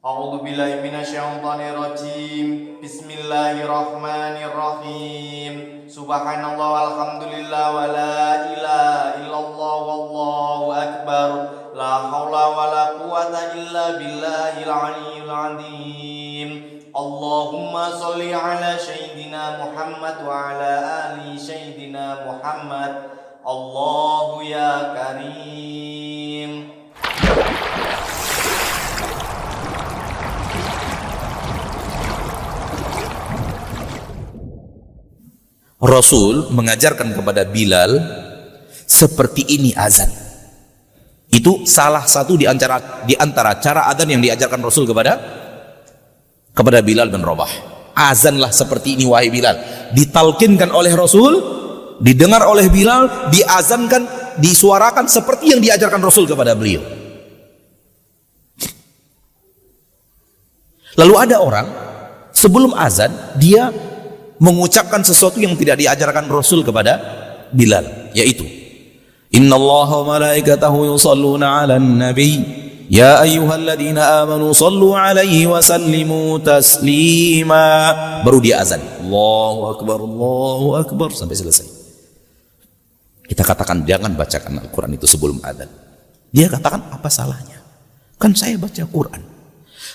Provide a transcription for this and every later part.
A'udzu billahi minasyaitonir rajim. Bismillahirrahmanirrahim. Subhanallah walhamdulillah wa la ilaha illallah wallahu akbar. La haula wala quwata illa billahil aliyyil azim. Allahumma shalli ala sayyidina Muhammad wa ala ali sayyidina Muhammad. Allahu ya karim. Rasul mengajarkan kepada Bilal seperti ini azan. Itu salah satu di antara cara azan yang diajarkan Rasul kepada Bilal bin Rabah. Azanlah seperti ini wahai Bilal. Ditalkinkan oleh Rasul, didengar oleh Bilal, diazankan, disuarakan seperti yang diajarkan Rasul kepada beliau. Lalu ada orang sebelum azan dia mengucapkan sesuatu yang tidak diajarkan Rasul kepada Bilal, yaitu innallaha wa malaikatahu yusalluna 'alan nabi ya ayyuhalladzina amanu sallu 'alaihi wa sallimu taslima. Baru dia azan Allahu akbar sampai selesai. Kita katakan jangan bacakan Al-Quran itu sebelum azan. Dia katakan apa salahnya? Kan saya baca Quran.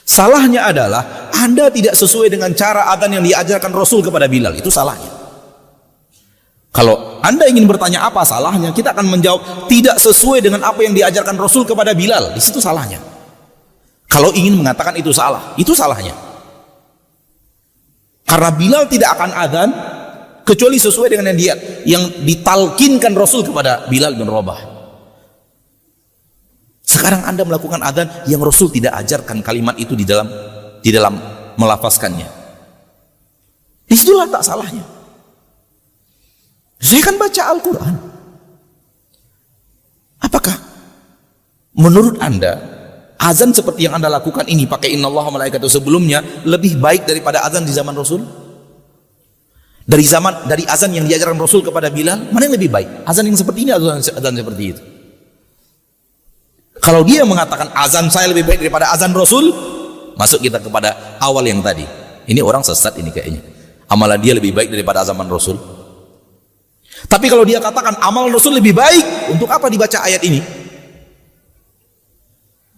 Salahnya adalah Anda tidak sesuai dengan cara adzan yang diajarkan Rasul kepada Bilal. Itu salahnya. Kalau Anda ingin bertanya apa salahnya, kita akan menjawab tidak sesuai dengan apa yang diajarkan Rasul kepada Bilal. Di situ salahnya. Kalau ingin mengatakan itu salah, itu salahnya. Karena Bilal tidak akan adzan kecuali sesuai dengan yang ditalkinkan Rasul kepada Bilal bin Rabah. Sekarang Anda melakukan adzan yang Rasul tidak ajarkan kalimat itu di dalam melafazkannya. Disitulah tak salahnya. Saya kan baca Al-Quran. Apakah menurut Anda azan seperti yang Anda lakukan ini pakai innallaha malaikatahu sebelumnya lebih baik daripada azan di zaman Rasul? Dari azan yang diajarkan Rasul kepada Bilal, mana yang lebih baik? Azan yang seperti ini atau azan seperti itu? Kalau dia mengatakan azan saya lebih baik daripada azan Rasul, masuk kita kepada awal yang tadi. Ini orang sesat ini kayaknya. Amalan dia lebih baik daripada zaman Rasul. Tapi kalau dia katakan amal Rasul lebih baik, untuk apa dibaca ayat ini?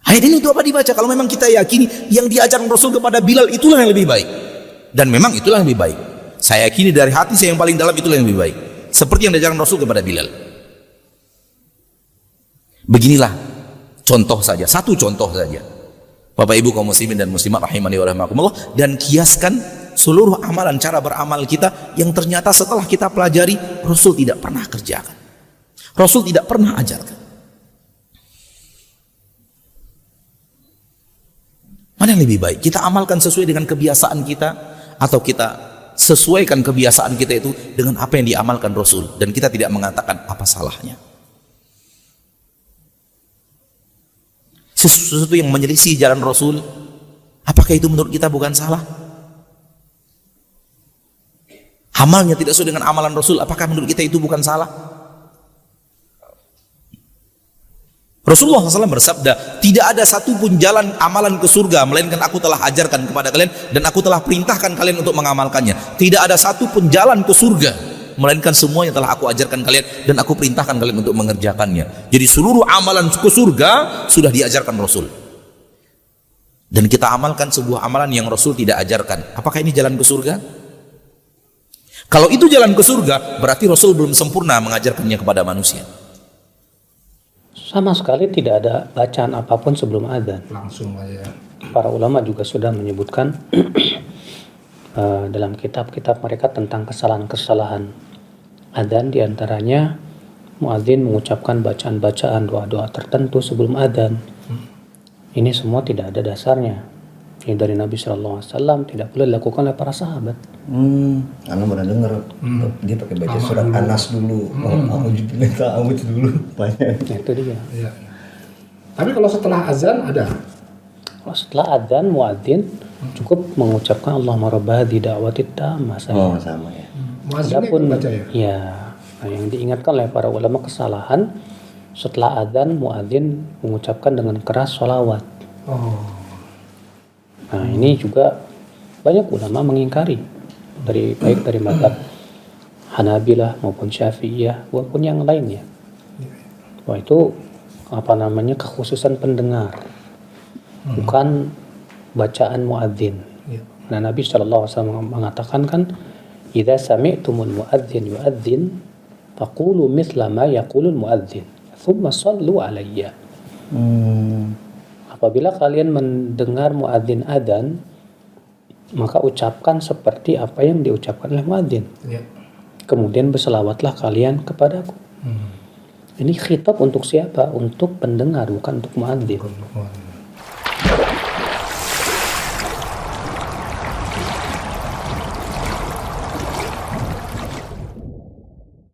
Ayat ini untuk apa dibaca? Kalau memang kita yakini yang diajarkan Rasul kepada Bilal itulah yang lebih baik. Dan memang itulah yang lebih baik. Saya yakini dari hati saya yang paling dalam itulah yang lebih baik. Seperti yang diajarkan Rasul kepada Bilal. Beginilah contoh saja, satu contoh saja. Bapak Ibu kaum muslimin dan muslimat rahimani wa rahimakumullah, dan kiaskan seluruh amalan cara beramal kita yang ternyata setelah kita pelajari Rasul tidak pernah kerjakan. Rasul tidak pernah ajarkan. Mana yang lebih baik? Kita amalkan sesuai dengan kebiasaan kita atau kita sesuaikan kebiasaan kita itu dengan apa yang diamalkan Rasul dan kita tidak mengatakan apa salahnya. Sesuatu yang menyelisih jalan Rasul, apakah itu menurut kita bukan salah? Amalnya tidak sesuai dengan amalan Rasul, apakah menurut kita itu bukan salah? Rasulullah SAW bersabda, tidak ada satupun jalan amalan ke surga melainkan aku telah ajarkan kepada kalian dan aku telah perintahkan kalian untuk mengamalkannya. Tidak ada satupun jalan ke surga melainkan semuanya telah aku ajarkan kalian dan aku perintahkan kalian untuk mengerjakannya. Jadi seluruh amalan ke surga sudah diajarkan Rasul. Dan kita amalkan sebuah amalan yang Rasul tidak ajarkan. Apakah ini jalan ke surga? Kalau itu jalan ke surga, berarti Rasul belum sempurna mengajarkannya kepada manusia. Sama sekali tidak ada bacaan apapun sebelum adzan. Langsung aja. Para ulama juga sudah menyebutkan dalam kitab-kitab mereka tentang kesalahan-kesalahan adzan, diantaranya muadzin mengucapkan bacaan-bacaan doa-doa tertentu sebelum adzan. Ini semua tidak ada dasarnya. Ini dari Nabi SAW, tidak boleh dilakukan oleh para sahabat. Anda pernah dengar dia pakai baca surat Anas dulu, A'udzubillahi dulu, banyak. Itu dia. Iya. Tapi kalau setelah azan ada. Kalau setelah adzan muadzin cukup mengucapkan Allahumma rabba hadhihi da'watid tammah saja. Oh, sama ya. Muazzinnya Adapun baca ya. ya, yang diingatkan oleh para ulama kesalahan setelah adzan muadzin mengucapkan dengan keras sholawat. Oh. Nah, ini juga banyak ulama mengingkari baik dari mazhab Hanabilah maupun Syafi'iyah maupun yang lainnya. Wah, itu kekhususan pendengar, bukan bacaan muadzin. Iya. Nah, Nabi SAW mengatakan kan, "Idza sami'tumul muadzin yuadzin, faqulu mithla ma yaqulul muadzin, tsumma shallu 'alayya." Apabila kalian mendengar muadzin adzan, maka ucapkan seperti apa yang diucapkan oleh muadzin. Iya. Kemudian berselawatlah kalian kepadaku. Ini khitab untuk siapa? Untuk pendengar, bukan untuk muadzin. Bukan.